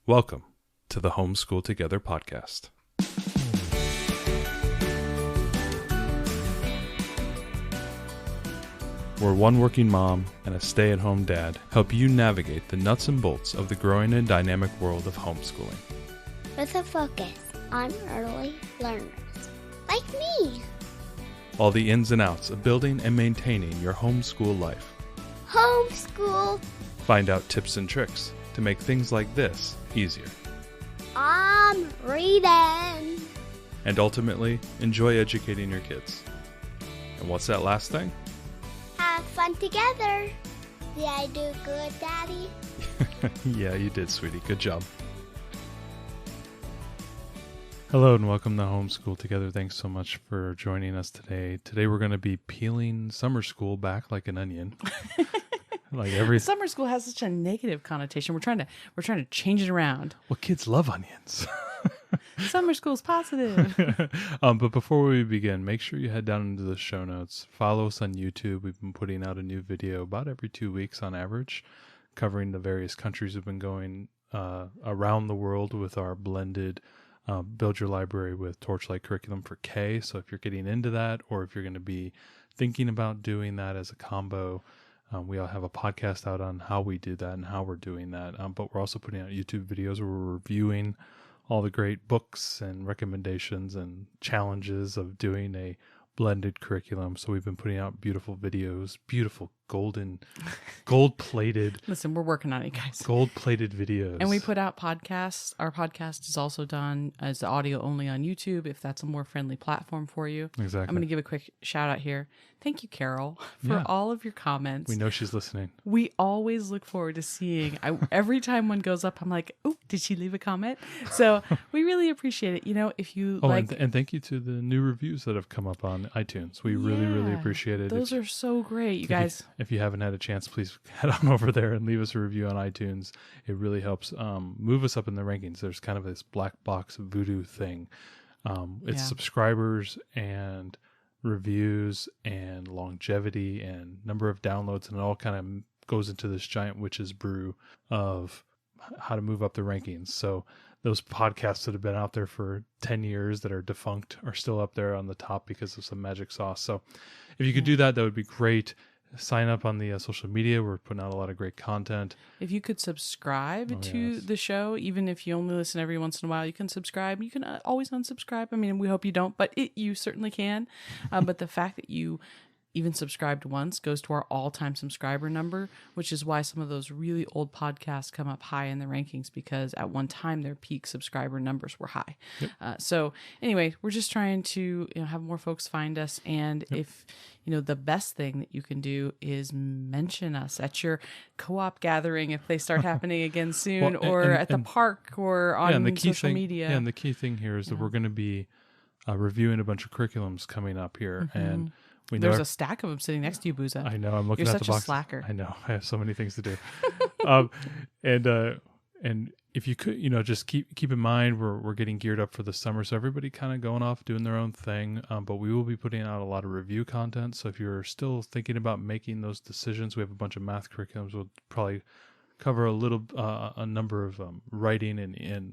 Welcome to the Homeschool Together podcast. Where one working mom and a stay-at-home dad help you navigate the nuts and bolts of the growing and dynamic world of homeschooling. With a focus on early learners, like me. All the ins and outs of building and maintaining your homeschool life. Homeschool. Find out tips and tricks to make things like this easier. I'm reading. And ultimately, enjoy educating your kids. And what's that last thing? Have fun together. Did I do good, Daddy? Yeah, you did, sweetie. Good job. Hello and welcome to Homeschool Together. Thanks so much for joining us today. Today we're going to be peeling summer school back like an onion. Like every summer school has such a negative connotation. We're trying to change it around. Well, kids love onions. Summer school's positive. But before we begin, make sure you head down into the show notes. Follow us on YouTube. We've been putting out a new video about every 2 weeks on average, covering the various countries we've been going around the world with our blended Build Your Library with Torchlight curriculum for K. So if you're getting into that, or if you're going to be thinking about doing that as a combo, we all have a podcast out on how we do that and how we're doing that. But we're also putting out YouTube videos where we're reviewing all the great books and recommendations and challenges of doing a blended curriculum. So we've been putting out beautiful videos, beautiful gold-plated. Listen, we're working on it, guys. Gold-plated videos. And we put out podcasts. Our podcast is also done as audio only on YouTube, if that's a more friendly platform for you. Exactly. I'm going to give a quick shout out here. Thank you, Carol, for all of your comments. We know she's listening. We always look forward to seeing. Every time one goes up, I'm like, oh, did she leave a comment? So we really appreciate it. You know, if you like. And thank you to the new reviews that have come up on iTunes. We really appreciate it. Those are so great, you guys. If you haven't had a chance, please head on over there and leave us a review on iTunes. It really helps move us up in the rankings. There's kind of this black box voodoo thing. It's subscribers and reviews and longevity and number of downloads, and it all kind of goes into this giant witch's brew of how to move up the rankings. So those podcasts that have been out there for 10 years that are defunct are still up there on the top because of some magic sauce. So if you could do that, that would be great. Sign up on the social media. We're putting out a lot of great content. If you could subscribe to the show, even if you only listen every once in a while, you can subscribe. You can always unsubscribe. I mean, we hope you don't, but you certainly can. But the fact that you even subscribed once goes to our all-time subscriber number, which is why some of those really old podcasts come up high in the rankings, because at one time their peak subscriber numbers were high. Yep. So anyway, we're just trying to have more folks find us. And if the best thing that you can do is mention us at your co-op gathering if they start happening again soon, or at the park, or on social media. Yeah, and the key thing here is that we're going to be reviewing a bunch of curriculums coming up here, and there's a stack of them sitting next to you, Booza. I know. I'm looking You're at the box. You're such a slacker. I know. I have so many things to do. And if you could, just keep in mind, we're getting geared up for the summer, so everybody kind of going off doing their own thing. But we will be putting out a lot of review content. So if you're still thinking about making those decisions, we have a bunch of math curriculums. We'll probably cover a number of writing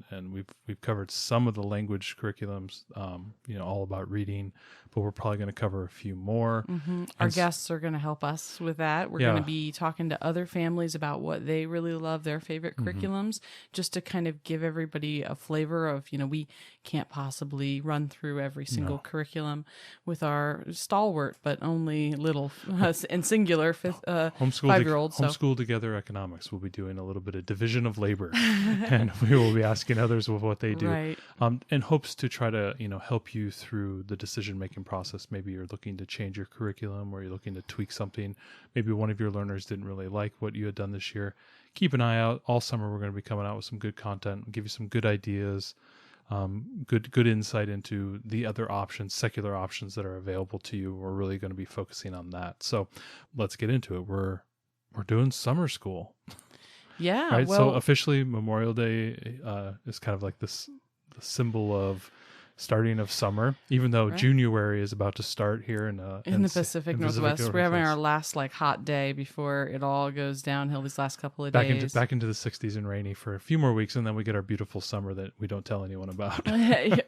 and we've covered some of the language curriculums, all about reading, but we're probably going to cover a few more. Our guests are going to help us with that. We're going to be talking to other families about what they really love, their favorite curriculums, just to kind of give everybody a flavor of, we can't possibly run through every single curriculum with our stalwart, but only little and singular 5-year-olds. Homeschool Together Economics will be doing a little bit of division of labor, and we will be asking others with what they do, in hopes to try to help you through the decision-making process. Maybe you're looking to change your curriculum, or you're looking to tweak something. Maybe one of your learners didn't really like what you had done this year. Keep an eye out. All summer we're going to be coming out with some good content, give you some good ideas, good insight into the other options, secular options that are available to you. We're really going to be focusing on that. So let's get into it. We're doing summer school. Yeah. Right. So officially Memorial Day is kind of like the symbol of starting of summer, even though January is about to start here in the Pacific Northwest. We're having our last like hot day before it all goes downhill these last couple of days. Back into the 60s and rainy for a few more weeks, and then we get our beautiful summer that we don't tell anyone about.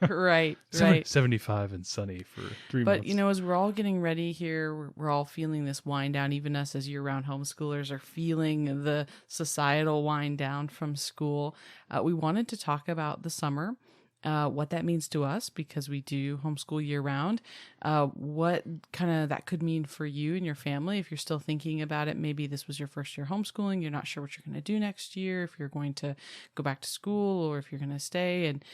right. 75 and sunny for 3 months. But, as we're all getting ready here, we're all feeling this wind down. Even us as year-round homeschoolers are feeling the societal wind down from school. We wanted to talk about the summer. What that means to us, because we do homeschool year round, what kind of that could mean for you and your family. If you're still thinking about it, maybe this was your first year homeschooling, you're not sure what you're going to do next year, if you're going to go back to school or if you're going to stay. And,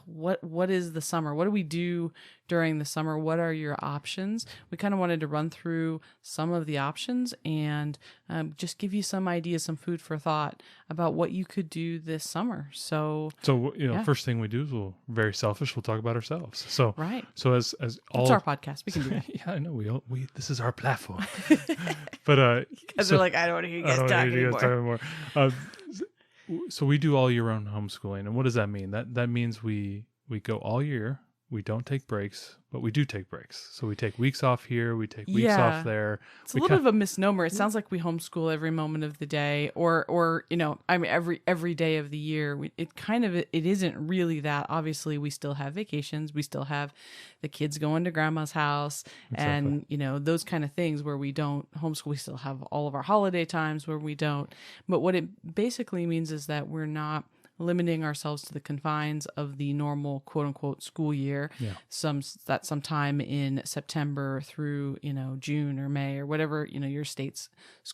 what is the summer? What do we do during the summer? What are your options? We kind of wanted to run through some of the options and just give you some ideas, some food for thought about what you could do this summer. So first thing we do is we're very selfish. We'll talk about ourselves. So as all, it's our podcast. We can do that. Yeah, I know. We this is our platform. But because they're like, I don't want to hear you guys talk anymore. So we do all year round homeschooling, and what does that mean? That means we go all year. We don't take breaks, but we do take breaks. So we take weeks off here. We take weeks off there. It's a little bit of a misnomer. It sounds like we homeschool every moment of the day, or every day of the year. It isn't really that. Obviously, we still have vacations. We still have the kids going to grandma's house, and those kind of things where we don't homeschool. We still have all of our holiday times where we don't. But what it basically means is that we're not limiting ourselves to the confines of the normal quote unquote school year. Sometime in September through, June or May or whatever, your state's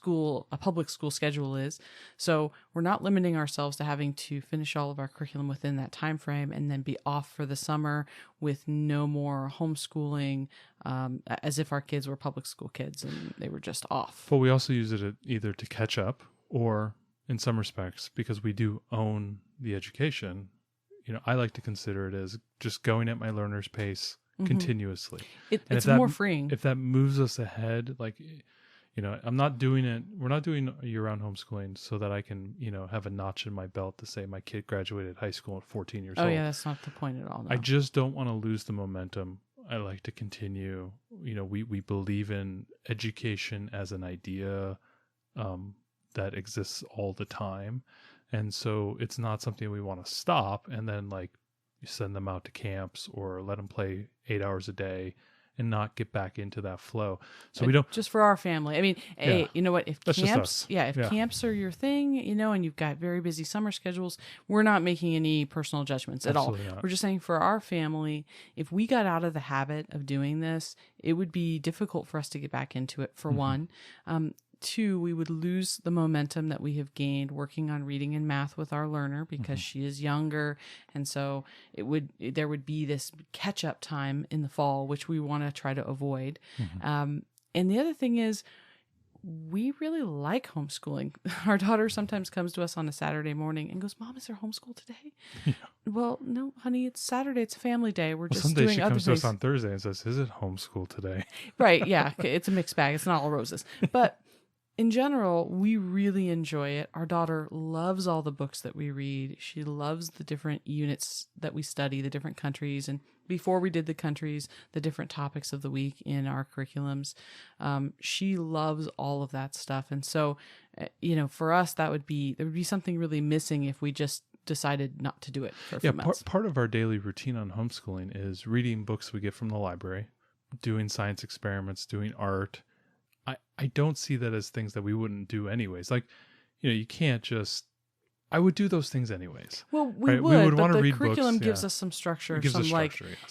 a public school schedule is. So we're not limiting ourselves to having to finish all of our curriculum within that time frame and then be off for the summer with no more homeschooling, as if our kids were public school kids and they were just off. But we also use it either to catch up or, in some respects, because we do own the education, I like to consider it as just going at my learner's pace continuously. It's more freeing. If that moves us ahead, we're not doing year-round homeschooling so that I can, have a notch in my belt to say my kid graduated high school at 14 years old. Oh yeah, that's not the point at all. No. I just don't want to lose the momentum. I like to continue. We believe in education as an idea that exists all the time. And so it's not something we want to stop and then you send them out to camps or let them play 8 hours a day and not get back into that flow. So we don't just for our family. I mean, hey, you know what? If camps are your thing, and you've got very busy summer schedules, we're not making any personal judgments at all. We're just saying for our family, if we got out of the habit of doing this, it would be difficult for us to get back into it. For one. 2, we would lose the momentum that we have gained working on reading and math with our learner because she is younger. And so there would be this catch up time in the fall, which we want to try to avoid. And the other thing is, we really like homeschooling. Our daughter sometimes comes to us on a Saturday morning and goes, "Mom, is there homeschool today?" Yeah. Well, no, honey, it's Saturday. It's a family day. We're just doing other things. Some days she comes to us on Thursday and says, "Is it homeschool today?" Right. Yeah. It's a mixed bag. It's not all roses. But in general, we really enjoy it. Our daughter loves all the books that we read. She loves the different units that we study, the different countries. And before we did the countries, the different topics of the week in our curriculums. She loves all of that stuff. And so, for us, there would be something really missing if we just decided not to do it for a few months. Part of our daily routine on homeschooling is reading books we get from the library, doing science experiments, doing art. I don't see that as things that we wouldn't do anyways. You can't just... I would do those things anyways. Well, we would but the curriculum gives us some structure.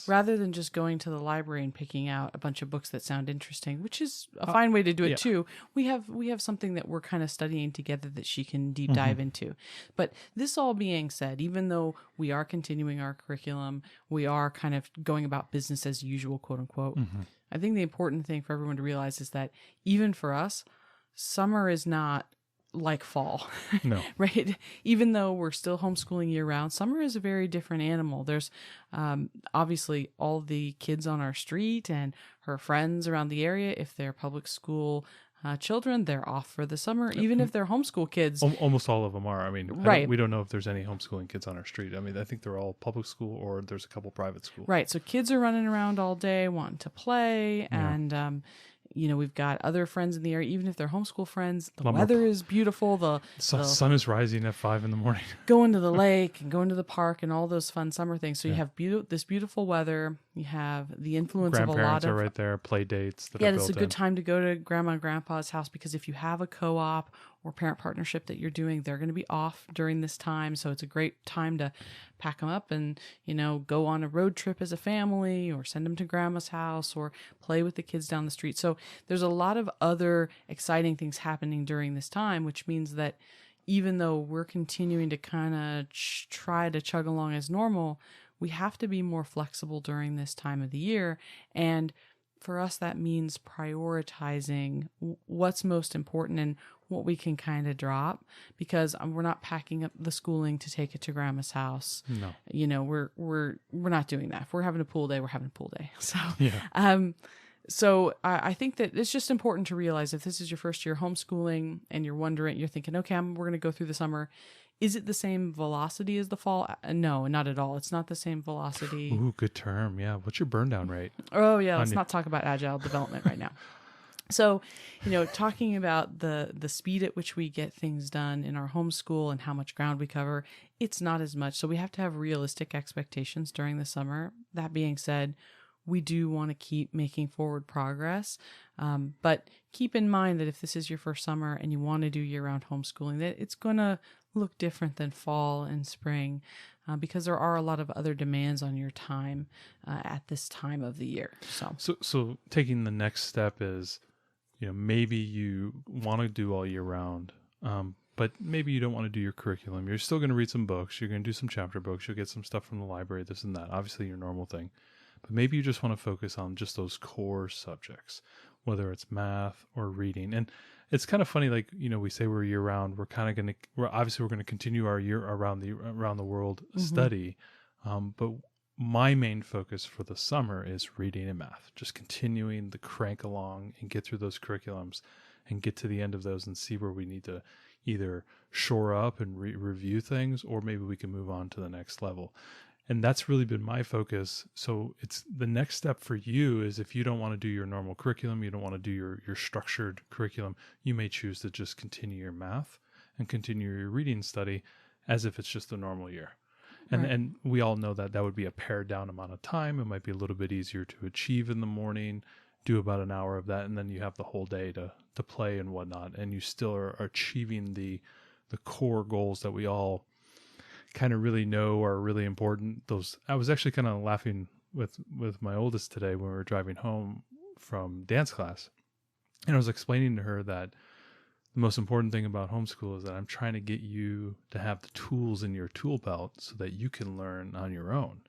Rather than just going to the library and picking out a bunch of books that sound interesting, which is a fine way to do it too. We have something that we're kind of studying together that she can deep dive into. But this all being said, even though we are continuing our curriculum, we are kind of going about business as usual, quote unquote. I think the important thing for everyone to realize is that even for us, summer is not like fall. No. Right? Even though we're still homeschooling year round, summer is a very different animal. There's obviously all the kids on our street and her friends around the area, if they're public school children, they're off for the summer, even if they're homeschool kids. Almost all of them are. I mean, right. We don't know if there's any homeschooling kids on our street. I mean, I think they're all public school or there's a couple private schools. Right. So kids are running around all day wanting to play. Yeah. And, we've got other friends in the area, even if they're homeschool friends. The weather is beautiful. The sun is rising at 5 a.m. Going to the lake and going to the park and all those fun summer things. So you have this beautiful weather. You have the influence of a lot of... Grandparents are right there, play dates. It's a good time to go to grandma and grandpa's house, because if you have a co-op or parent partnership that you're doing, they're going to be off during this time. So it's a great time to pack them up and, go on a road trip as a family, or send them to grandma's house, or play with the kids down the street. So there's a lot of other exciting things happening during this time, which means that even though we're continuing to kind of try to chug along as normal, we have to be more flexible during this time of the year. And for us, that means prioritizing what's most important and what we can kind of drop, because we're not packing up the schooling to take it to grandma's house. No, we're not doing that. If we're having a pool day, we're having a pool day. So, yeah. So I think that it's just important to realize, if this is your first year homeschooling and you're thinking, okay, we're going to go through the summer. Is it the same velocity as the fall? No, not at all. It's not the same velocity. Ooh, good term. Yeah. What's your burn down rate? Oh, yeah. Let's not talk about agile development right now. So, talking about the speed at which we get things done in our homeschool and how much ground we cover, it's not as much. So we have to have realistic expectations during the summer. That being said, we do want to keep making forward progress. But keep in mind that if this is your first summer and you want to do year-round homeschooling, that it's going to look different than fall and spring, because there are a lot of other demands on your time at this time of the year. So taking the next step is, maybe you want to do all year round, but maybe you don't want to do your curriculum. You're still going to read some books. You're going to do some chapter books. You'll get some stuff from the library, this and that. Obviously, your normal thing. But maybe you just want to focus on just those core subjects, whether it's math or reading. And it's kind of funny, like, we say we're year round. We're kind of we're going to continue our year around the world study. But my main focus for the summer is reading and math, just continuing the crank along and get through those curriculums and get to the end of those and see where we need to either shore up and review things, or maybe we can move on to the next level. And that's really been my focus. So it's the next step for you is, if you don't want to do your normal curriculum, you don't want to do your structured curriculum, you may choose to just continue your math and continue your reading study as if it's just a normal year. And we all know that would be a pared down amount of time. It might be a little bit easier to achieve in the morning, do about an hour of that, and then you have the whole day to play and whatnot. And you still are achieving the core goals that we all kind of really know are really important. I was actually kind of laughing with my oldest today when we were driving home from dance class, and I was explaining to her that the most important thing about homeschool is that I'm trying to get you to have the tools in your tool belt so that you can learn on your own.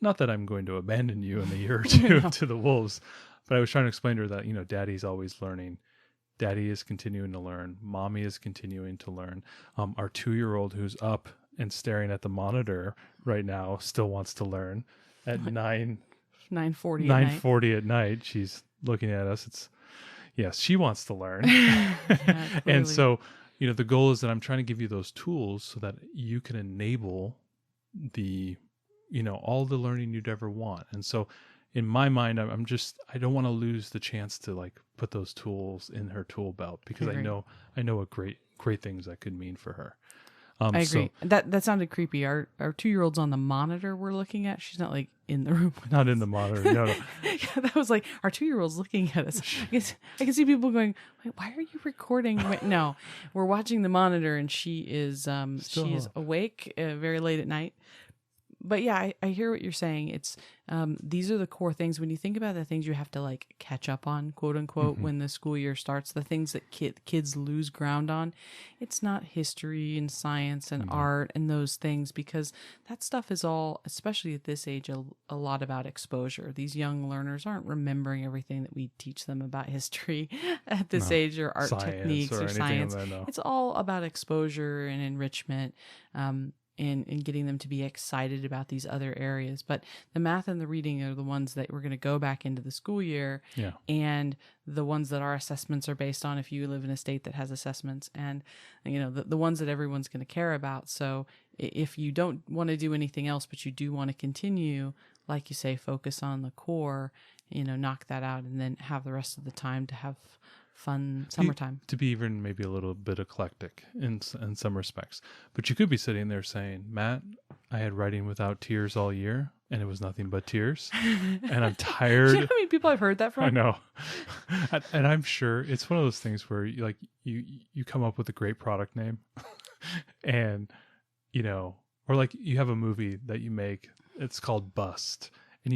Not that I'm going to abandon you in a year or two to the wolves, but I was trying to explain to her that, daddy's always learning. Daddy is continuing to learn. Mommy is continuing to learn. Our 2-year-old who's up and staring at the monitor right now still wants to learn. At 9:40 at night, she's looking at us. Yes, she wants to learn. And so, the goal is that I'm trying to give you those tools so that you can enable all the learning you'd ever want. And so in my mind, I don't want to lose the chance to put those tools in her tool belt, because I know what great things that could mean for her. I agree. So, that sounded creepy. Our 2-year-old's on the monitor we're looking at. She's not in the room. Not in the monitor. No. Yeah, that was our 2-year-old's looking at us. I can see people going, "Wait, why are you recording?" No, we're watching the monitor, and she is awake very late at night. But yeah, I hear what you're saying. It's these are the core things. When you think about the things you have to catch up on, quote unquote, when the school year starts, the things that kids lose ground on, it's not history and science and art and those things, because that stuff is all, especially at this age, a lot about exposure. These young learners aren't remembering everything that we teach them about history at this age, or art techniques or science. It's all about exposure and enrichment. in getting them to be excited about these other areas. But the math and the reading are the ones that we're going to go back into the school year, and the ones that our assessments are based on if you live in a state that has assessments, and the ones that everyone's going to care about. So if you don't want to do anything else, but you do want to continue, like you say, focus on the core, knock that out, and then have the rest of the time to have fun summertime. To be even maybe a little bit eclectic in some respects. But you could be sitting there saying, Matt, I had writing without tears all year, and it was nothing but tears. And I'm tired. Do you know how many people I've heard that from? I know. And I'm sure it's one of those things where you come up with a great product name and, or like you have a movie that you make, it's called Bust. And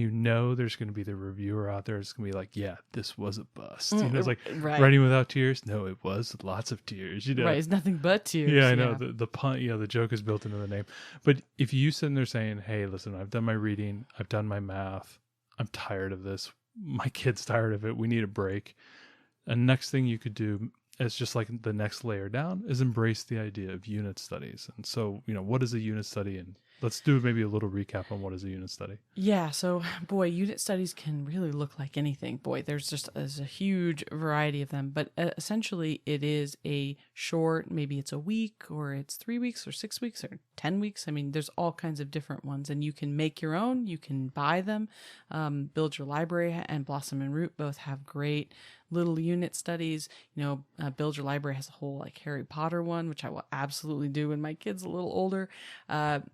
there's going to be the reviewer out there. It's going to be like, yeah, this was a bust. It's like writing without tears. No, it was lots of tears. Right, it's nothing but tears. Yeah, I know. The pun, the joke is built into the name. But if you sit there saying, hey, listen, I've done my reading, I've done my math, I'm tired of this. My kid's tired of it. We need a break. And next thing you could do is just like the next layer down is embrace the idea of unit studies. And so, what is a unit study? And let's do maybe a little recap on what is a unit study. Yeah. So, boy, unit studies can really look like anything. Boy, there's a huge variety of them. But essentially, it is a short, maybe it's a week, or it's 3 weeks, or 6 weeks, or 10 weeks. I mean, there's all kinds of different ones. And you can make your own. You can buy them. Build Your Library and Blossom and Root both have great little unit studies. Build Your Library has a whole like Harry Potter one, which I will absolutely do when my kid's a little older.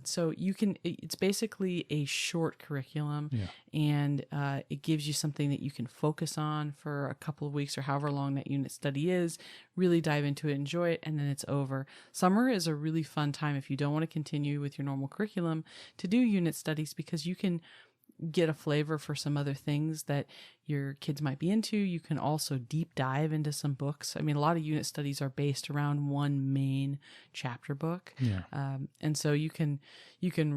So it's basically a short curriculum, and it gives you something that you can focus on for a couple of weeks or however long that unit study is, really dive into it, enjoy it, and then it's over. Summer is a really fun time if you don't want to continue with your normal curriculum to do unit studies, because you can get a flavor for some other things that your kids might be into. You can also deep dive into some books. I mean, a lot of unit studies are based around one main chapter book. And so you can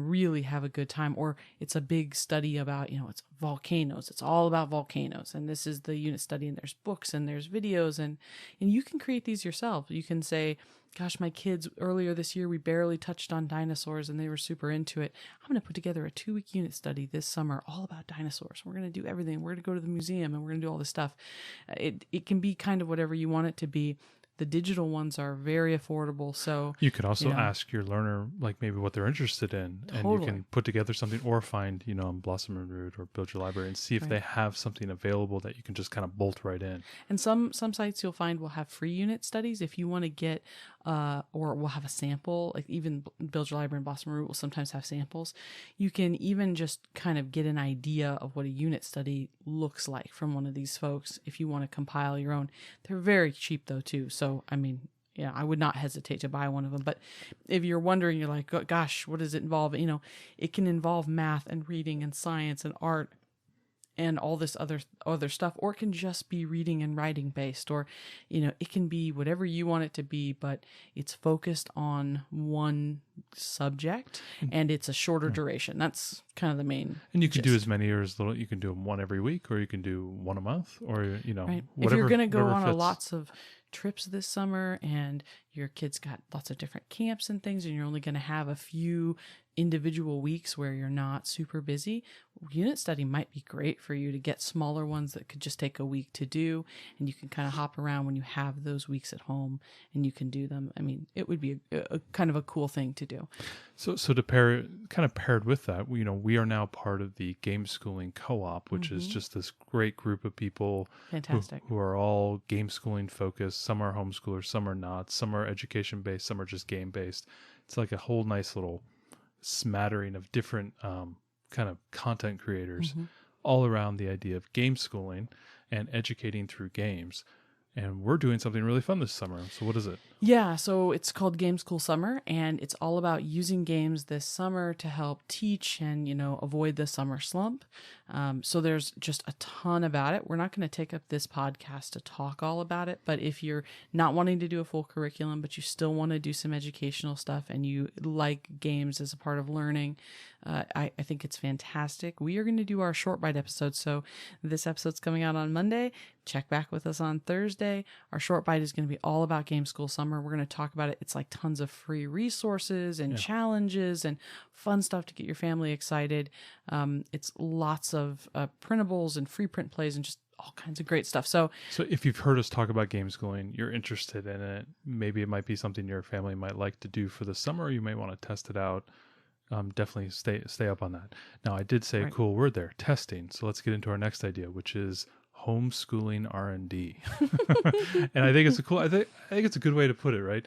really have a good time. Or it's a big study about, it's volcanoes. It's all about volcanoes. And this is the unit study, and there's books and there's videos, and you can create these yourself. You can say, gosh, my kids earlier this year, we barely touched on dinosaurs and they were super into it. I'm going to put together a 2-week unit study this summer all about dinosaurs. We're going to do everything. We're going to go to the museum and we're going to do all this stuff. It can be kind of whatever you want it to be. The digital ones are very affordable. So you could also ask your learner, like maybe what they're interested in, and you can put together something, or find, on Blossom and Root or Build Your Library, and see if they have something available that you can just kind of bolt right in. And some sites you'll find will have free unit studies if you want to get, or we'll have a sample. Like even Build Your Library and Blossom and Root will sometimes have samples. You can even just kind of get an idea of what a unit study looks like from one of these folks if you want to compile your own. They're very cheap though too. So, I mean, I would not hesitate to buy one of them. But if you're wondering, you're like, gosh, what does it involve? It can involve math and reading and science and art and all this other stuff, or it can just be reading and writing based, or, it can be whatever you want it to be, but it's focused on one subject and it's a shorter duration. That's kind of the main. And you can do as many or as little. You can do them one every week, or you can do one a month, or, right. whatever. If you're going to go on fits. lots of trips this summer and your kids got lots of different camps and things, and you're only going to have a few individual weeks where you're not super busy, unit study might be great for you to get smaller ones that could just take a week to do, and you can kind of hop around when you have those weeks at home and you can do them. I mean, it would be a kind of a cool thing to do. So to paired with that, we are now part of the Gameschooling co-op, which is just this great group of people. Fantastic. Who are all Gameschooling focused. Some are homeschoolers, some are not. Some are education based, some are just game based. It's like a whole nice little smattering of different kind of content creators all around the idea of game schooling and educating through games. And we're doing something really fun this summer. So what is it? Yeah, so it's called Gameschool Summer, and it's all about using games this summer to help teach and, avoid the summer slump. So there's just a ton about it. We're not going to take up this podcast to talk all about it, but if you're not wanting to do a full curriculum, but you still want to do some educational stuff and you like games as a part of learning, I think it's fantastic. We are going to do our short bite episode. So this episode's coming out on Monday. Check back with us on Thursday. Our short bite is going to be all about Game School Summer. We're going to talk about it. It's like tons of free resources and challenges and fun stuff to get your family excited. It's lots of printables and free print plays and just all kinds of great stuff. So if you've heard us talk about game schooling, you're interested in it, maybe it might be something your family might like to do for the summer. You may want to test it out. Definitely stay up on that. Now, I did say a cool word there, testing. So let's get into our next idea, which is homeschooling R&D. And I think it's I think it's a good way to put it, right?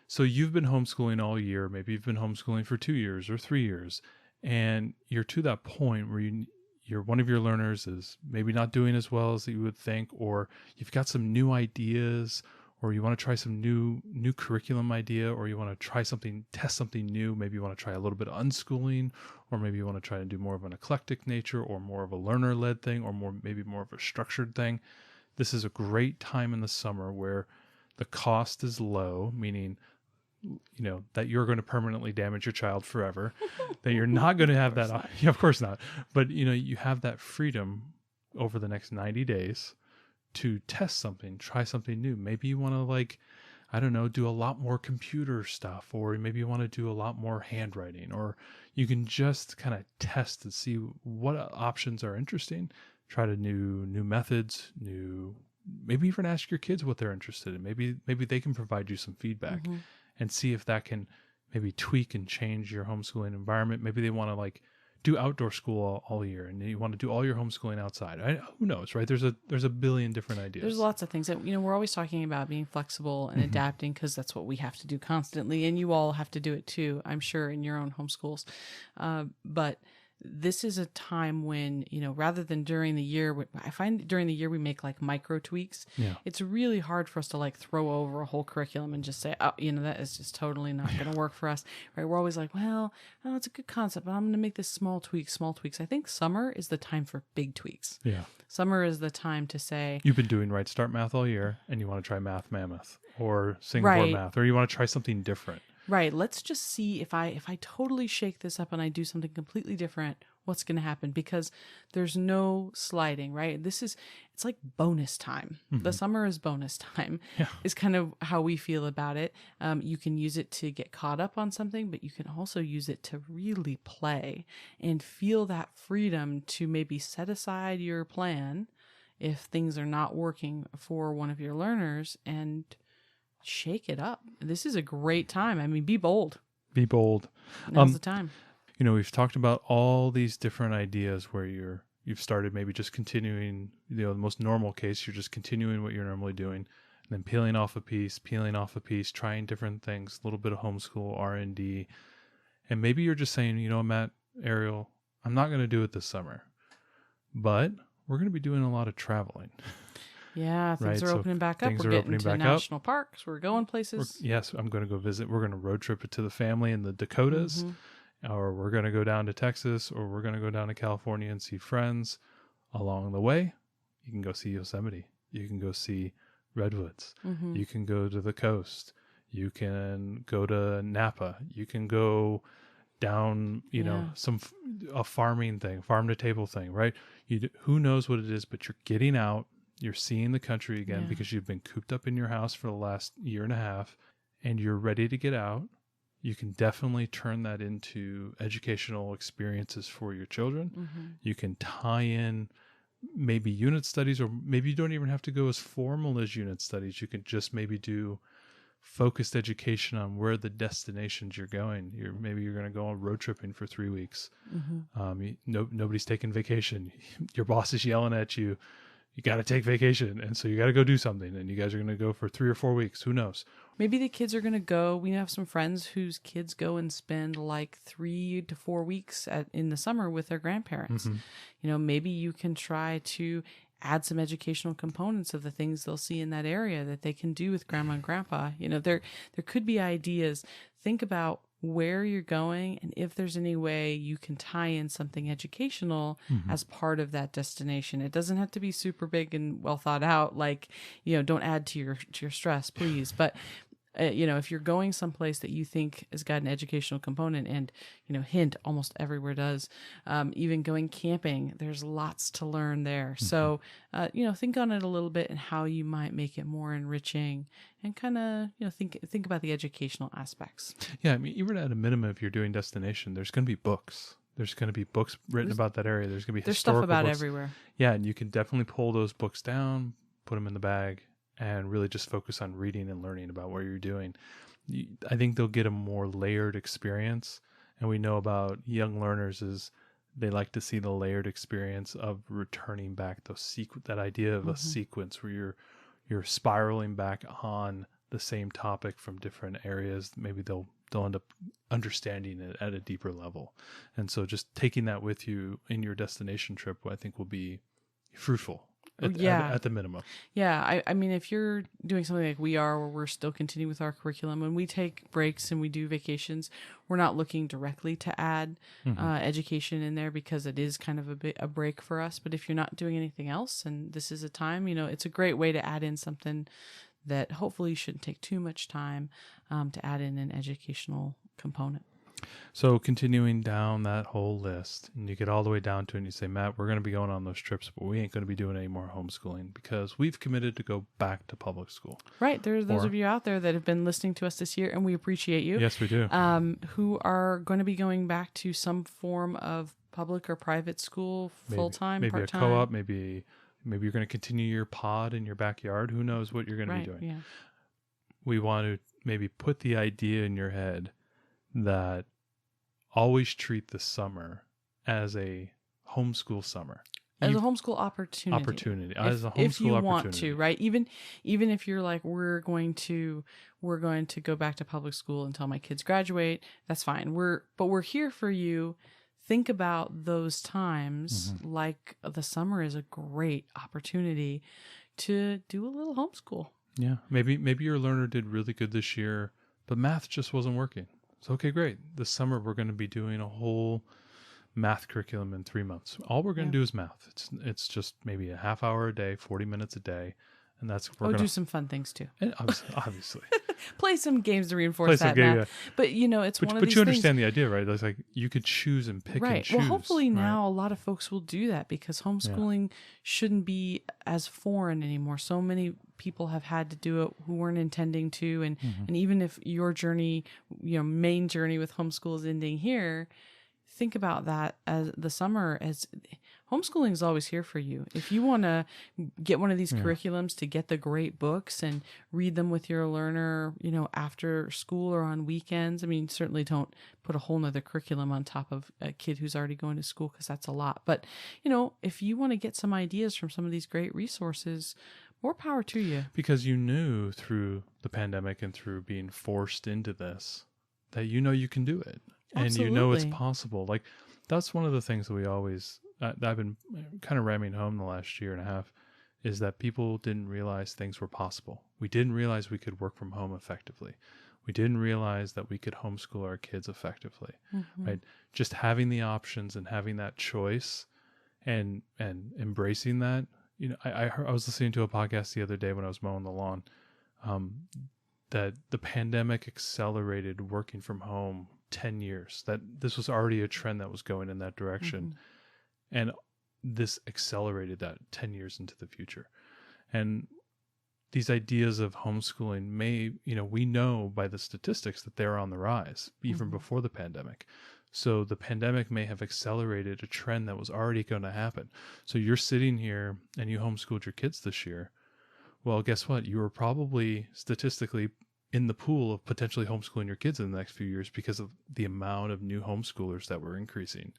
So you've been homeschooling all year. Maybe you've been homeschooling for 2 years or 3 years, and you're to that point where you're one of your learners is maybe not doing as well as you would think, or you've got some new ideas, or you want to try some new curriculum idea, or you want to test something new. Maybe you want to try a little bit of unschooling, or maybe you want to try to do more of an eclectic nature, or more of a learner-led thing, or maybe more of a structured thing. This is a great time in the summer where the cost is low, meaning that you're going to permanently damage your child forever, that you're not going to have that. Yeah, of course not. But, you have that freedom over the next 90 days to test something, try something new. Maybe you want to do a lot more computer stuff, or maybe you want to do a lot more handwriting, or you can just kind of test and see what options are interesting, try to new methods, maybe even ask your kids what they're interested in. Maybe they can provide you some feedback and see if that can maybe tweak and change your homeschooling environment. Maybe they want to do outdoor school all year, and you want to do all your homeschooling outside. Who knows, right? There's a billion different ideas. There's lots of things that, we're always talking about being flexible and adapting, because that's what we have to do constantly. And you all have to do it too, I'm sure, in your own homeschools. But this is a time when, rather than during the year, I find during the year we make micro tweaks. Yeah. It's really hard for us to throw over a whole curriculum and just say, oh, that is just totally not going to work for us. Right? We're always well, it's a good concept, but I'm going to make this small tweaks. I think summer is the time for big tweaks. Yeah. Summer is the time to say, you've been doing Right Start Math all year, and you want to try Math Mammoth or Singapore Math, or you want to try something different. Right. Let's just see if I totally shake this up and I do something completely different, what's going to happen, because there's no sliding, right? It's like bonus time. The summer is bonus time, is kind of how we feel about it. You can use it to get caught up on something, but you can also use it to really play and feel that freedom to maybe set aside your plan if things are not working for one of your learners and shake it up. This is a great time. I mean, be bold. Be bold. Now's the time. We've talked about all these different ideas where you've started maybe just continuing, the most normal case, you're just continuing what you're normally doing, and then peeling off a piece, trying different things, a little bit of homeschool R&D. And maybe you're just saying, Matt, Ariel, I'm not going to do it this summer, but we're going to be doing a lot of traveling. Yeah, things are opening back up. We're getting to national parks. We're going places. Yes, I'm going to go visit. We're going to road trip it to the family in the Dakotas, or we're going to go down to Texas, or we're going to go down to California and see friends. Along the way, you can go see Yosemite. You can go see redwoods. You can go to the coast. You can go to Napa. You can go down, a farming thing, farm to table thing, right? Who knows what it is, but you're getting out. You're seeing the country again because you've been cooped up in your house for the last year and a half, and you're ready to get out. You can definitely turn that into educational experiences for your children. You can tie in maybe unit studies, or maybe you don't even have to go as formal as unit studies. You can just maybe do focused education on where the destinations you're going. Maybe you're going to go on road tripping for 3 weeks. Nobody's taking vacation. Your boss is yelling at you. You got to take vacation. And so you got to go do something. And you guys are going to go for 3 or 4 weeks. Who knows? Maybe the kids are going to go. We have some friends whose kids go and spend 3 to 4 weeks in the summer with their grandparents. Maybe you can try to add some educational components of the things they'll see in that area that they can do with grandma and grandpa. There could be ideas. Think about where you're going and if there's any way you can tie in something educational as part of that destination. It doesn't have to be super big and well thought out, like, don't add to your stress, please. But if you're going someplace that you think has got an educational component, and hint, almost everywhere does, even going camping, there's lots to learn there. So think on it a little bit and how you might make it more enriching, and kind of think about the educational aspects. Yeah, I mean, even at a minimum, if you're doing destination, there's going to be books. There's going to be books written about that area. There's going to be historical stuff about books everywhere. Yeah, and you can definitely pull those books down, put them in the bag, and really just focus on reading and learning about what you're doing. I think they'll get a more layered experience. And we know about young learners is they like to see the layered experience of returning back that idea of a sequence where you're spiraling back on the same topic from different areas. Maybe they'll end up understanding it at a deeper level. And so just taking that with you in your destination trip, I think will be fruitful. At the minimum. Yeah. I mean, if you're doing something like we are, where we're still continuing with our curriculum, when we take breaks and we do vacations, we're not looking directly to add education in there, because it is kind of a break for us. But if you're not doing anything else and this is a time, it's a great way to add in something that hopefully shouldn't take too much time to add in an educational component. So continuing down that whole list, and you get all the way down to it and you say, Matt, we're going to be going on those trips, but we ain't going to be doing any more homeschooling because we've committed to go back to public school. Right. There's those of you out there that have been listening to us this year, and we appreciate you. Yes, we do. Who are going to be going back to some form of public or private school, full-time, maybe part-time. Maybe a co-op, maybe you're going to continue your pod in your backyard. Who knows what you're going to be doing. Yeah. We want to maybe put the idea in your head that always treat the summer as a homeschool summer. As a homeschool opportunity. As a homeschool if you opportunity. Want to, right? Even if you're like, we're going to go back to public school until my kids graduate, that's fine. But we're here for you. Think about those times, like the summer is a great opportunity to do a little homeschool. Yeah. Maybe your learner did really good this year, but math just wasn't working. So, okay, great. This summer, we're going to be doing a whole math curriculum in 3 months. All we're going to do is math. It's just maybe a half hour a day, 40 minutes a day. And that's, do some fun things too. Obviously. Play some games to reinforce that math. Yeah. But, it's one of these things. But you understand the idea, right? It's like you could choose and pick and choose. Well, hopefully now a lot of folks will do that, because homeschooling shouldn't be as foreign anymore. So many people have had to do it who weren't intending to. And even if your journey, main journey with homeschool is ending here, think about that as the summer, as homeschooling is always here for you. If you want to get one of these curriculums to get the great books and read them with your learner, after school or on weekends. I mean, certainly don't put a whole nother curriculum on top of a kid who's already going to school, because that's a lot. But, if you want to get some ideas from some of these great resources, more power to you. Because you knew through the pandemic and through being forced into this that you can do it. Absolutely. And it's possible. Like, that's one of the things that we always, that I've been kind of ramming home the last year and a half, is that people didn't realize things were possible. We didn't realize we could work from home effectively. We didn't realize that we could homeschool our kids effectively, right? Just having the options and having that choice and embracing that. I was listening to a podcast the other day when I was mowing the lawn, that the pandemic accelerated working from home 10 years, that this was already a trend that was going in that direction. And this accelerated that 10 years into the future. And these ideas of homeschooling may, we know by the statistics that they're on the rise, even before the pandemic. So the pandemic may have accelerated a trend that was already going to happen. So you're sitting here and you homeschooled your kids this year. Well, guess what? You were probably statistically in the pool of potentially homeschooling your kids in the next few years because of the amount of new homeschoolers that were increasing.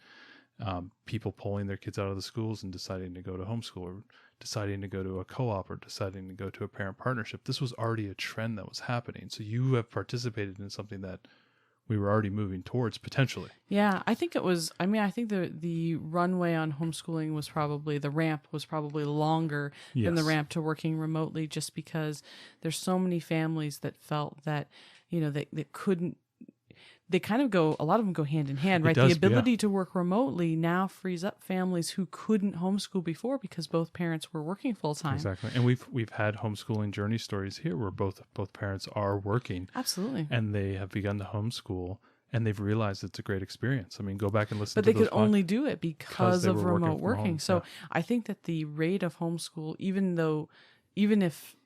People pulling their kids out of the schools and deciding to go to homeschool, or deciding to go to a co-op, or deciding to go to a parent partnership. This was already a trend that was happening. So you have participated in something that we were already moving towards potentially. Yeah, I think it was, I think the runway on homeschooling was probably, the ramp was probably longer than the ramp to working remotely, just because there's so many families that felt that, that they kind of go, a lot of them go hand in hand, right? It does, The ability to work remotely now frees up families who couldn't homeschool before because both parents were working full time. Exactly. And we've had homeschooling journey stories here where both parents are working. Absolutely. And they have begun to homeschool and they've realized it's a great experience. I mean, go back and listen but to they could only do it because of remote working. So yeah. I think that the rate of homeschool, even if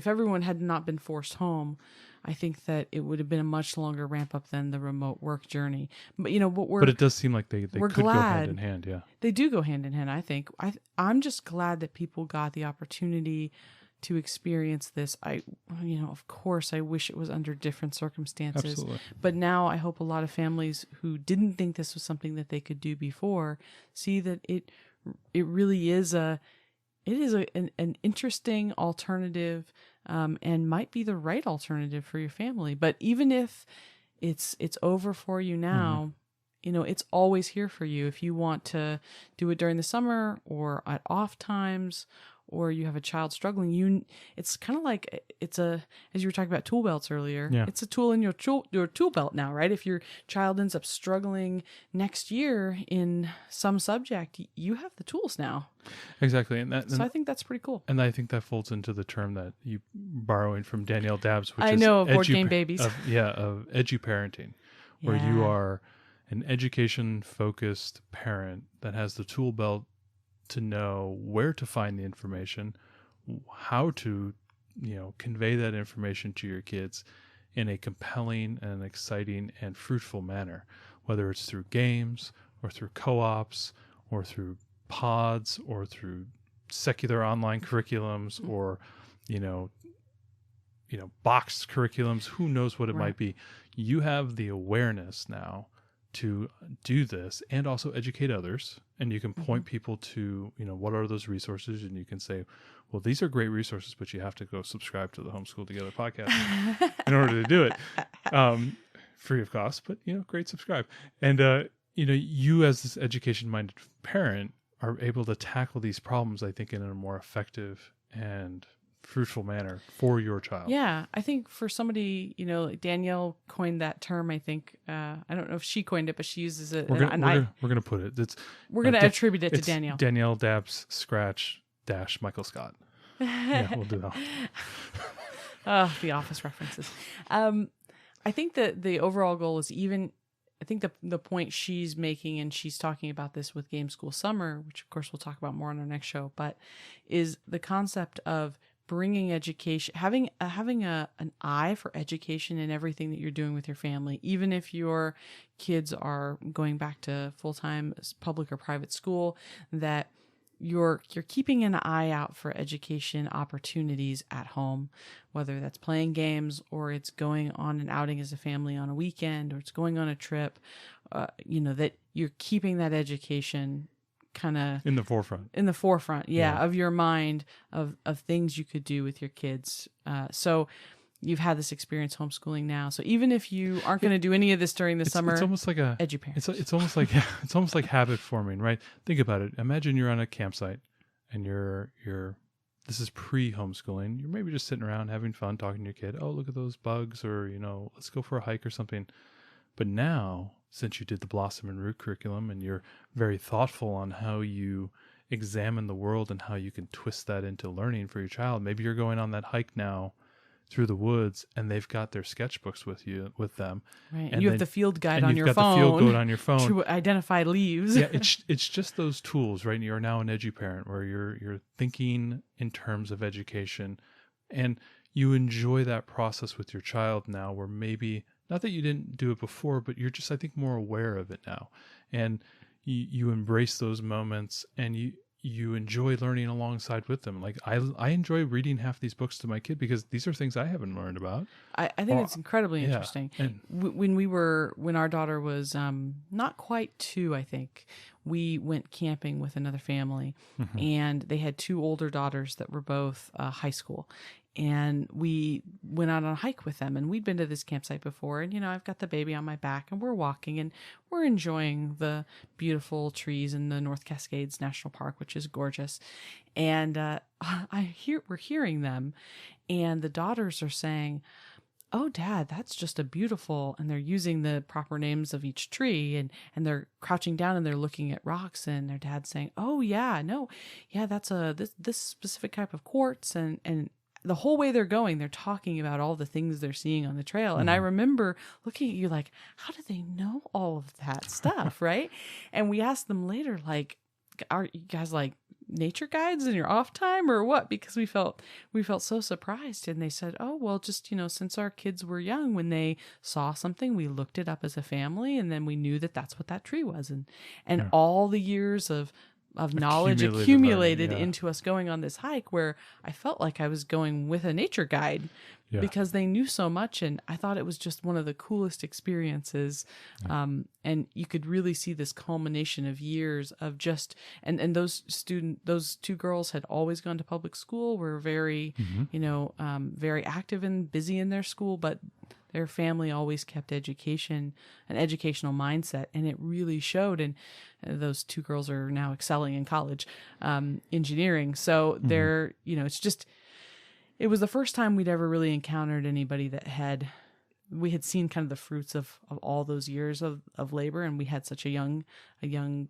everyone had not been forced home, I think that it would have been a much longer ramp up than the remote work journey. But but it does seem like they could go hand in hand. Yeah, they do go hand in hand. I think I'm just glad that people got the opportunity to experience this. Of course, I wish it was under different circumstances. Absolutely. But now I hope a lot of families who didn't think this was something that they could do before see that it really is an interesting alternative, and might be the right alternative for your family. But even if it's over for you now, it's always here for you if you want to do it during the summer or at off times, or you have a child struggling. It's kind of like as you were talking about tool belts earlier. Yeah. It's a tool in your tool belt now, right? If your child ends up struggling next year in some subject, you have the tools now. Exactly, So I think that's pretty cool. And I think that folds into the term that you borrowing from Danielle Dabbs, which I is know, board game babies. of edu-parenting, where you are an education-focused parent that has the tool belt to know where to find the information, how to, convey that information to your kids in a compelling and exciting and fruitful manner, whether it's through games or through co-ops or through pods or through secular online curriculums or, boxed curriculums, who knows what it might be. You have the awareness now to do this and also educate others. And you can point people to, what are those resources? And you can say, well, these are great resources, but you have to go subscribe to the Homeschool Together podcast in order to do it. Free of cost, but, great, subscribe. And, you as this education-minded parent are able to tackle these problems, I think, in a more effective and fruitful manner for your child. Yeah, I think for somebody, Danielle coined that term. I think I don't know if she coined it, but she uses it. We're gonna put it. We're gonna attribute it to Danielle. Danielle Dabbs / Michael Scott. Yeah, we'll do that. The Office references. I think that the overall goal is I think the point she's making, and she's talking about this with Game School Summer, which of course we'll talk about more on our next show, but is the concept of bringing education, having an eye for education in everything that you're doing with your family, even if your kids are going back to full-time public or private school, that you're keeping an eye out for education opportunities at home, whether that's playing games or it's going on an outing as a family on a weekend or it's going on a trip, that you're keeping that education kind of in the forefront of your mind of things you could do with your kids. So you've had this experience homeschooling now. So even if you aren't going to do any of this during the summer, it's almost like it's almost like habit forming, right? Think about it. Imagine you're on a campsite and this is pre-homeschooling. You're maybe just sitting around having fun, talking to your kid. Oh, look at those bugs, or let's go for a hike or something. But now, since you did the Blossom and Root curriculum and you're very thoughtful on how you examine the world and how you can twist that into learning for your child, maybe you're going on that hike now through the woods and they've got their sketchbooks with them. Right. And you have the field guide on your phone. You've got the field guide on your phone to identify leaves. Yeah, it's just those tools, right? You're now an edu-parent where you're thinking in terms of education, and you enjoy that process with your child now, where maybe not that you didn't do it before, but you're just, I think, more aware of it now, and you embrace those moments, and you enjoy learning alongside with them. Like I enjoy reading half these books to my kid because these are things I haven't learned about. I think it's incredibly interesting. And when our daughter was not quite 2, I think, we went camping with another family, and they had 2 older daughters that were both high school. And we went out on a hike with them, and we'd been to this campsite before, and I've got the baby on my back and we're walking and we're enjoying the beautiful trees in the North Cascades National Park, which is gorgeous. And we're hearing them, and the daughters are saying, oh, Dad, that's just a beautiful, and they're using the proper names of each tree, and they're crouching down and they're looking at rocks, and their dad's saying, oh yeah, no, yeah, that's this specific type of quartz, and the whole way they're going, they're talking about all the things they're seeing on the trail. And I remember looking at you like, how do they know all of that stuff, right? And we asked them later, like, are you guys like nature guides in your off time or what? Because we felt so surprised. And they said, oh, well, just, since our kids were young, when they saw something, we looked it up as a family, and then we knew that that's what that tree was. And all the years of knowledge accumulated into us going on this hike, where I felt like I was going with a nature guide because they knew so much. And I thought it was just one of the coolest experiences. And you could really see this culmination of years of just, and those two girls had always gone to public school, were very, very active and busy in their school, but their family always kept an educational mindset, and it really showed. And those two girls are now excelling in college, engineering. So they're, it was the first time we'd ever really encountered anybody that we had seen kind of the fruits of all those years of labor, and we had such a young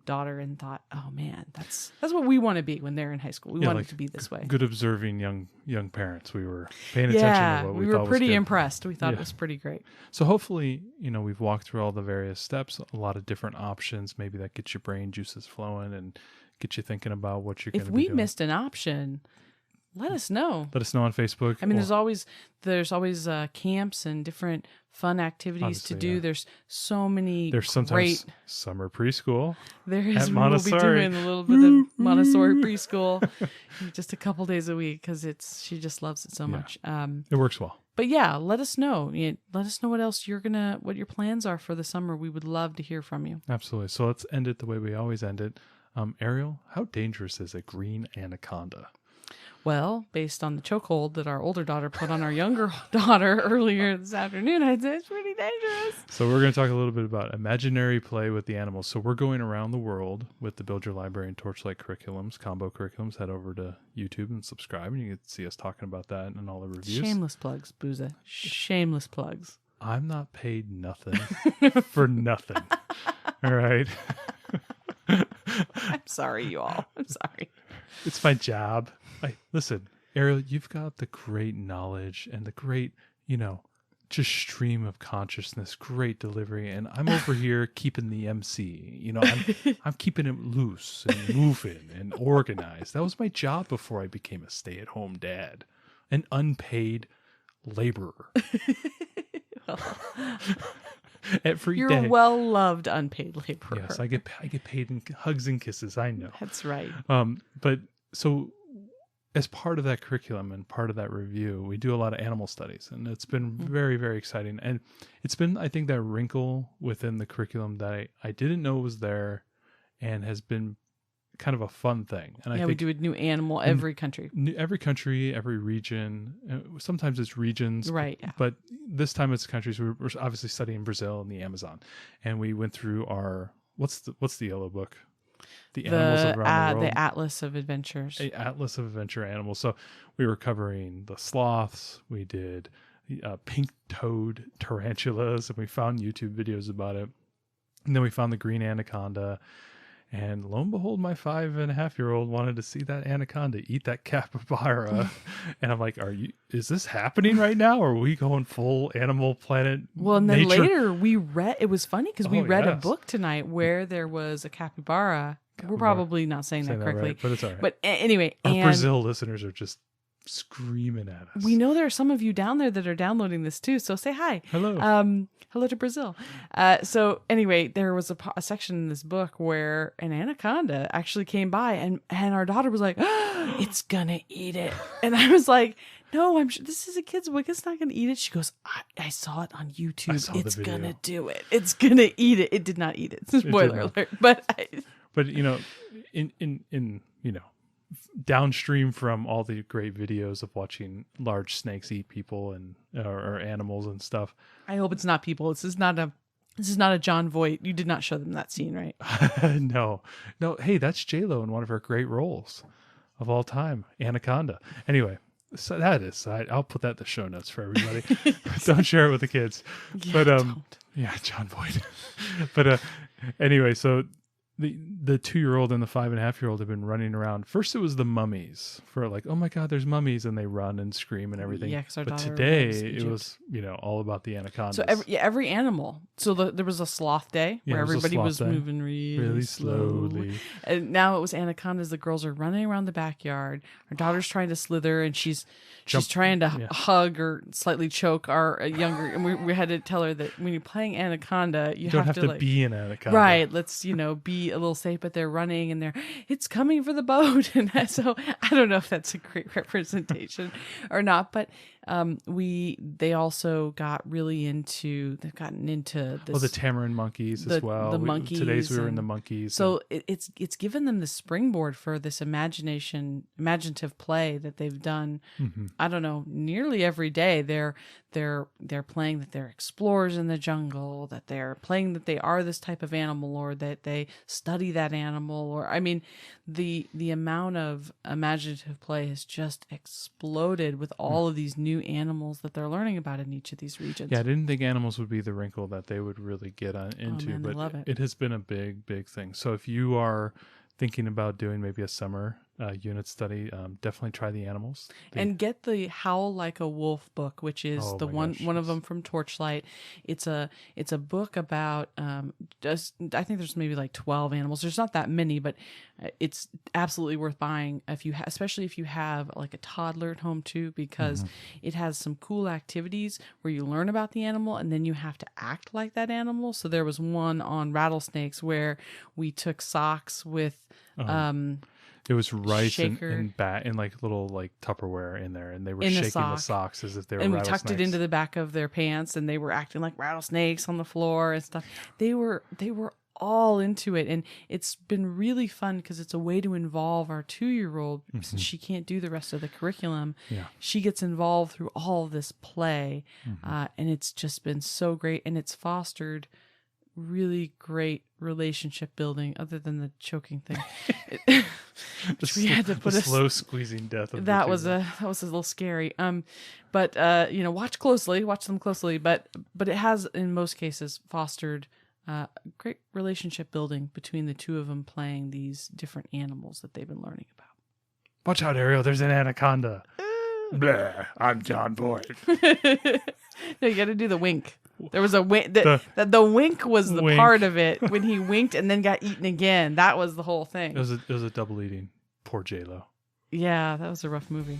daughter, and thought, oh man, that's what we want to be when they're in high school. We want it to be this way. Good observing young parents. We were paying attention to what we thought was good. We were pretty impressed. We thought it was pretty great. So hopefully, we've walked through all the various steps, a lot of different options, maybe that gets your brain juices flowing and get you thinking about what you're going to be doing. If we missed an option, let us know. Let us know on Facebook. I mean, there's always camps and different fun activities to do. Yeah. There's so many. There's sometimes summer preschool. There's we'll be doing a little bit of Montessori preschool, just a couple days a week, because she just loves it so much. It works well. But yeah, let us know. Let us know what else what your plans are for the summer. We would love to hear from you. Absolutely. So let's end it the way we always end it. Ariel, how dangerous is a green anaconda? Well, based on the chokehold that our older daughter put on our younger daughter earlier this afternoon, I'd say it's pretty dangerous. So we're going to talk a little bit about imaginary play with the animals. So we're going around the world with the Build Your Library and Torchlight curriculums, combo curriculums. Head over to YouTube and subscribe, and you can see us talking about that and all the reviews. Shameless plugs, Booza. Shameless plugs. I'm not paid nothing for nothing. All right. I'm sorry, you all. I'm sorry. It's my job. Listen, Ariel, you've got the great knowledge and the great, just stream of consciousness, great delivery. And I'm over here keeping the MC, I'm keeping it loose and moving and organized. That was my job before I became a stay-at-home dad, an unpaid laborer. You're a well-loved unpaid laborer. Yes, I get paid in hugs and kisses. I know. That's right. But so as part of that curriculum and part of that review, we do a lot of animal studies, and it's been very, very exciting. And it's been, I think, that wrinkle within the curriculum that I didn't know was there, and has been kind of a fun thing. And I think we do a new animal every country. Every country, every region. Sometimes it's regions, right? Yeah. But this time it's countries. We're obviously studying Brazil and the Amazon, and we went through our what's the yellow book. The animals around the world. The Atlas of Adventures. Atlas of Adventure Animals. So we were covering the sloths. We did pink-toed tarantulas, and we found YouTube videos about it. And then we found the green anaconda. And lo and behold, my 5.5-year-old wanted to see that anaconda eat that capybara. And I'm like, is this happening right now? Or are we going full Animal Planet? Well, and then later we read, it was funny because we read a book tonight where there was a capybara. We're probably not saying that correctly. Right, but it's all right. But anyway. Our Brazil listeners are just screaming at us. We know there are some of you down there that are downloading this too, so say hi. Hello. Hello to Brazil. So anyway, there was a section in this book where an anaconda actually came by, and our daughter was like, oh, it's gonna eat it. And I was like, no, I'm sure this is a kid's book. It's not gonna eat it. She goes, I saw it on YouTube. It's gonna do it. It's gonna eat it. It did not eat it. Spoiler alert. But in downstream from all the great videos of watching large snakes eat people and or animals and stuff. I hope it's not people. This is not a John Voight. You did not show them that scene, right? No. Hey, that's J-Lo in one of her great roles of all time, Anaconda. Anyway, So that is side. I'll put that in the show notes for everybody. Don't share it with the kids. Yeah, But don't. yeah, John Boyd. But anyway, so the 2-year-old and the 5.5-year-old have been running around. First, it was the mummies for like, oh my God, there's mummies, and they run and scream and everything. Yeah, because our but daughter today loves it Egypt. was all about the anacondas. So every animal. So there was a sloth day Yeah, where it was a everybody sloth was day. moving really slowly. And now it was anacondas. The girls are running around the backyard. Our daughter's trying to slither, and she's trying to hug or slightly choke our younger. And we had to tell her that when you're playing anaconda, you don't have to like, be an anaconda. right. Let's be a little safe. But they're running, and it's coming for the boat. And so I don't know if that's a great representation or not, but they also got really they've gotten into this. Oh, the tamarin monkeys as well. The monkeys. Today's we were in the monkeys. So it's given them the springboard for this imaginative play that they've done. Mm-hmm. I don't know, nearly every day. They're playing that they're explorers in the jungle, that they're playing that they are this type of animal, or that they study that animal, or I mean, the amount of imaginative play has just exploded with all of these new animals that they're learning about in each of these regions. Yeah, I didn't think animals would be the wrinkle that they would really get into, man, but I love it. It has been a big, big thing. So if you are thinking about doing maybe a summer unit study, definitely try the animals. And get the Howl Like a Wolf book, which is Oh the my one gosh, of yes. them from Torchlight. It's a book about just I think there's maybe like 12 animals. There's not that many, but it's absolutely worth buying if you especially if you have like a toddler at home too, because it has some cool activities where you learn about the animal and then you have to act like that animal. So there was one on rattlesnakes where we took socks with It was rice shaker. and like little like Tupperware in there, and they were In the shaking sock. the socks as if they were and we rattlesnakes. tucked it into the back of their pants, and they were acting like rattlesnakes on the floor and stuff. They were all into it, and it's been really fun because it's a way to involve our 2-year-old since she can't do the rest of the curriculum. Yeah. She gets involved through all this play, and it's just been so great, and it's fostered really great relationship building other than the choking thing. Which we had to put the slow squeezing death of that the was a little scary. But watch them closely, but it has in most cases fostered great relationship building between the two of them playing these different animals that they've been learning about. Watch out, Ariel, there's an anaconda. Blah, I'm John Boyd. No, you got to do the wink. There was a wink. The wink was the wink. part of it when he winked and then got eaten again. That was the whole thing. It was a double eating. Poor J-Lo. Yeah, that was a rough movie.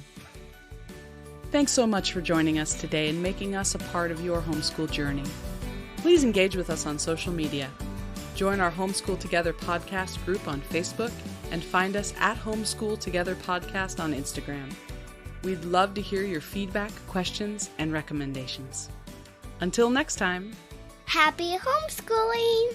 Thanks so much for joining us today and making us a part of your homeschool journey. Please engage with us on social media. Join our Homeschool Together podcast group on Facebook and find us at Homeschool Together Podcast on Instagram. We'd love to hear your feedback, questions, and recommendations. Until next time. Happy homeschooling!